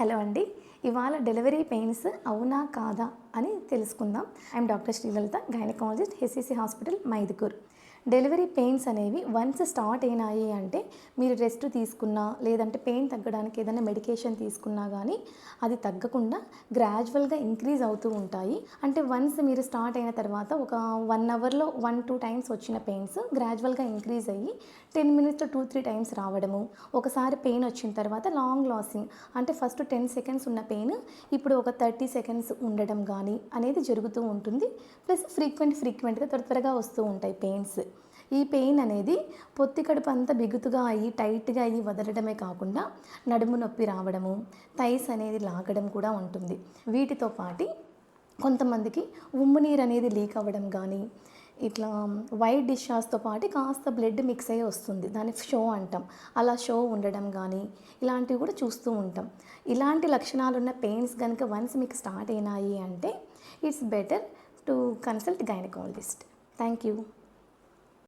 Hello అండి. ఇవాళ delivery pains అవునా కాదా అని తెలుసుకుందాం. I'm doctor Sri Lalitha, gynaecologist, HCC hospital, Mydukur. Delivery pains అనేవి వన్స్ స్టార్ట్ అయినాయి అంటే మీరు రెస్ట్ తీసుకున్నా లేదంటే పెయిన్ తగ్గడానికి ఏదైనా మెడికేషన్ తీసుకున్నా కానీ అది తగ్గకుండా గ్రాడ్యువల్గా ఇంక్రీజ్ అవుతూ ఉంటాయి. అంటే వన్స్ మీరు స్టార్ట్ అయిన తర్వాత ఒక 1 అవర్లో 1-2 టైమ్స్ వచ్చిన పెయిన్స్ గ్రాడ్యువల్గా ఇంక్రీజ్ అయ్యి 10 మినిట్స్లో 2-3 టైమ్స్ రావడము. ఒకసారి పెయిన్ వచ్చిన తర్వాత లాంగ్ లాసింగ్ అంటే ఫస్ట్ 10 సెకండ్స్ ఉన్న పెయిన్ ఇప్పుడు ఒక 30 సెకండ్స్ ఉండడం కానీ అనేది జరుగుతూ ఉంటుంది. ప్లస్ ఫ్రీక్వెంట్గా త్వరగా వస్తూ ఉంటాయి పెయిన్స్. ఈ పెయిన్ అనేది పొత్తి కడుపు అంతా బిగుతుగా అయ్యి టైట్గా అయ్యి వదలడమే కాకుండా నడుము నొప్పి రావడము, థైస్ అనేది లాగడం కూడా ఉంటుంది. వీటితో పాటు కొంతమందికి ఉమ్ము నీరు అనేది లీక్ అవ్వడం కానీ, ఇట్లా వైట్ డిశ్చార్జ్తో పాటు కాస్త బ్లడ్ మిక్స్ అయ్యి వస్తుంది, దాన్ని షో అంటాం. అలా షో ఉండడం కానీ ఇలాంటివి కూడా చూస్తూ ఉంటాం. ఇలాంటి లక్షణాలు ఉన్న పెయిన్స్ కనుక వన్స్ మీకు స్టార్ట్ అయినాయి అంటే it's better to consult gynaecologist. Thank you.